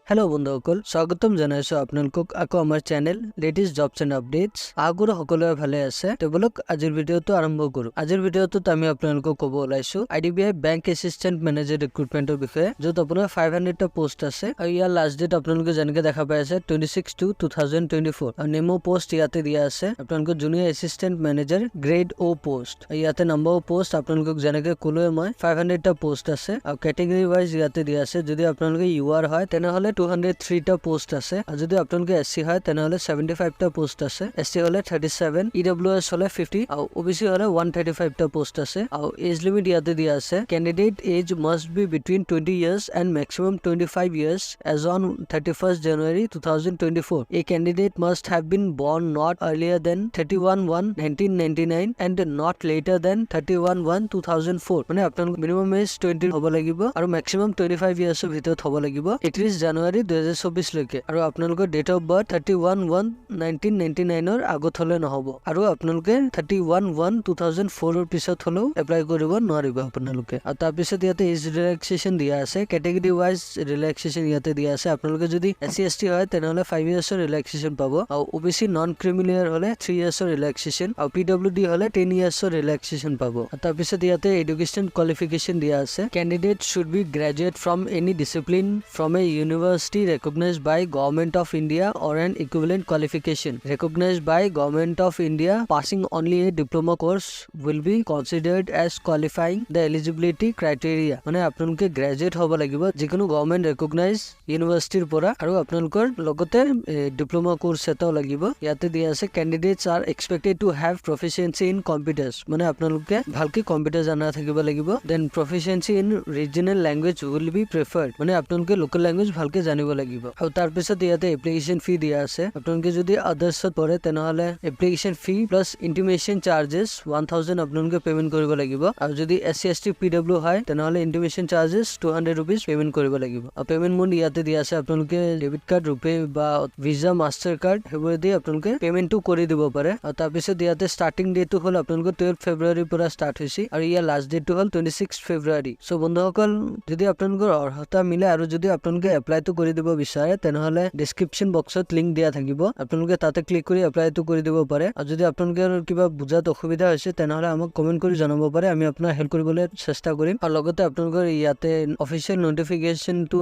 Hello बंधुসকল স্বাগতম জনাইছো আপোনালোকক আকৌ আমাৰ channel latest jobs and updates আগৰ সকলোৱে ভালে আছে তেবলক আজিৰ ভিডিওটো আৰম্ভ কৰো আজিৰ ভিডিওটোত আমি আপোনালোকক ক'ব ওলাইছো আইডিবিআই বেংক এসিস্ট্যান্ট ম্যানেজাৰ ৰিক্ৰুটমেন্টৰ বিষয়ে যত আপোনাৰ 500 টা পোষ্ট আছে আৰু ইয়াৰ লাষ্ট ডেট আপোনালোকে যেনেকৈ দেখা পাই আছে 26/2/2024 আৰু নেমো পোষ্ট ইয়াতে দিয়া আছে আপোনালোকৰ junior assistant manager grade O post ইয়াতে নম্বৰ অফ পোষ্ট আপোনালোকক যেনেকৈ ক'লোৱে মই 500 টা পোষ্ট আছে আৰু ক্যাটেগৰি ওয়াইজ ইয়াতে দিয়া আছে যদি আপোনালোকে ইউআৰ হয় তেনেহলে 203 টা পোষ্ট আছে আৰু যদি আপোনালোকে এসসি হয় তেনেহলে 75 টা পোষ্ট আছে এসটি হলে 37 ইডব্লিউএস হলে 50 আৰু ওবিসি হলে 135 টা পোষ্ট আছে আৰু এজ লিমিট ইয়াতে দিয়া আছে candidate age must be between 20 years and maximum 25 years as on 31st January 2024 a candidate must have been born not earlier than 31/1/1999 and not later than 31/1/2004 মানে আপোনালোকৰ মিনিমাম এজ 20 হ'ব লাগিব আৰু ম্যাক্সিমাম 25 ইয়াৰ্ছৰ ভিতৰত হ'ব লাগিব 31 জানুৱাৰী 2024 লৈকে আৰু আপোনালোকৰ ডেট অফ বাৰ্থ 31/1/1999 ৰ আগত হলে নহব আৰু আপোনালোকে 31/1/2004 ৰ পিছত হলেও এপ্লাই কৰিব নোৱাৰিব আপোনালোকে আৰু তাৰ পিছত ইয়াতে এজ ৰিলেক্সেশন দিয়া আছে ক্যাটেগৰি ওয়াইজ ৰিলেক্সেশন ইয়াতে দিয়া আছে আপোনালোকে যদি এসসি এসটি হয় তেনেহলে 5 ইয়াৰ্ছৰ ৰিলেক্সেশন পাব আৰু ওবিসি নন ক্ৰিমিনেল হলে 3 ইয়াৰ্ছৰ ৰিলেক্সেশন আৰু পিডব্লিউডি হলে 10 ইয়াৰ্ছৰ ৰিলেক্সেশন পাব আৰু তাৰ পিছত ইয়াতে এডুকেশন কোৱালিফিকেশন দিয়া আছে candidate should be graduate from any discipline from A university recognized by Government of India or an equivalent qualification recognized by Government of India. Passing only a diploma course will be considered as qualifying the eligibility criteria মানে আপোনালোকে graduate হ'ব লাগিব যিকোনো government recognise ইউনিভাৰ্চিটিৰ পৰা আৰু আপোনালোকৰ লগতে ডিপ্লোমা কোৰ্স এটাও লাগিব ইয়াতে দিয়া আছে candidates are expected to have proficiency in computers মানে আপোনালোকে ভালকৈ কম্পিউটাৰ জানা থাকিব লাগিব then proficiency in regional language will be preferred মানে আপোনালোকে লোকেল ল্যাঙ্গুৱেজ ভালকৈ জানিব লাগিব আৰু তাৰ পিছত ইয়াতে এপ্লিকেশন ফি দিয়া আছে আপোনালোকে যদি আদাৰ্ছত পঢ়ে তেনেহলে এপ্লিকেশন ফি প্লাস ইন্টিমেশন চাৰ্জেস 1000 আপোনালোকে পেমেন্ট কৰিব লাগিব আৰু যদি এসসি এসটি পিডব্লিউ হয় তেনেহলে ইন্টিমেশন চাৰ্জেস 200 रुपीस পেমেন্ট কৰিব লাগিব আৰু পেমেন্ট মোড ইয়াতে দিয়া আছে আপোনালোকে ডেবিট কাৰ্ড ৰূপে বা ভিসা মাস্টাৰ কাৰ্ড হেবোৰ দি আপোনালোকে পেমেন্টটো কৰি দিব পাৰে আৰু তাৰ পিছত ইয়াতে ষ্টাৰ্টিং ডেটটো হ'ল আপোনালোকৰ 12 ফেব্ৰুৱাৰীৰ পৰা ষ্টাৰ্ট হৈছে আৰু ইয়াৰ লাষ্ট ডেটটো হ'ল 26 ফেব্ৰুৱাৰী সো বন্ধুসকল যদি আপোনালোকৰ অৰ্হতা মিলে আৰু যদি আপোনালোকে এপ্লাইটো কৰি দিব বিচাৰে তেনেহলে ডেসক্ৰিপচন বক্সত লিংক দিয়া থাকিব আপোনালোকে তাতে ক্লিক কৰি এপ্লাইটো কৰি দিব পাৰে আৰু যদি আপোনালোকৰ কিবা বুজাত অসুবিধা হৈছে তেনেহলে আমাক কমেন্ট কৰি জনাব পাৰে আমি আপোনাৰ হেল্প কৰিবলৈ চেষ্টা কৰিম আৰু লগতে আপোনালোকৰ ইয়াতে অফিচিয়েল নোটিফিকেশনটো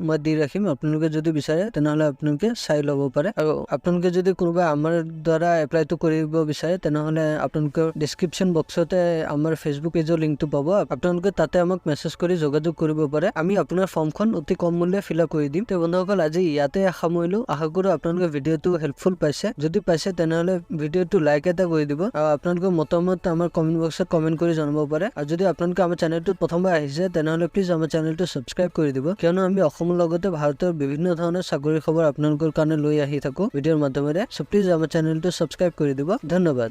মই দি ৰাখিম আপোনালোকে যদি বিচাৰে তেনেহলে আপোনালোকে চাই ল'ব পাৰে আৰু আপোনালোকে যদি কোনোবা আমাৰ দ্বাৰা এপ্লাইটো কৰিব বিচাৰে তেনেহলে আপোনালোকৰ ডেসক্ৰিপচন বক্সতে আমাৰ ফেসবুক পেজৰ লিংকটো পাব আপোনালোকে তাতে আমাক মেছেজ কৰি যোগাযোগ কৰিব পাৰে আমি আপোনাৰ ফৰ্মখন অতি কম মূল্যে ফিল আপ কৰি দিম তে বন্ধুসকল আজি ইয়াতে সামৰিলো আশা কৰো আপোনালোকে ভিডিওটো হেল্পফুল পাইছে যদি পাইছে তেনেহলে ভিডিওটো লাইক এটা কৰি দিব আৰু আপোনালোকৰ মতামত আমাৰ কমেন্ট বক্সত কমেন্ট কৰি জনাব পাৰে আৰু যদি আপোনালোকে আমাৰ চেনেলটোত প্ৰথমবাৰ আহিছে তেনেহলে প্লিজ আমাৰ চেনেলটো সাবস্ক্ৰাইব কৰি দিব কিয়নো আমি অসমৰ লগতে ভাৰতৰ বিভিন্ন ধৰণৰ চাকৰি খবৰ আপোনালোকৰ কাৰণে লৈ আহি থাকো ভিডিওৰ মাধ্যমেৰে সো প্লিজ আমাৰ চেনেলটো সাবস্ক্ৰাইব কৰি দিব ধন্যবাদ।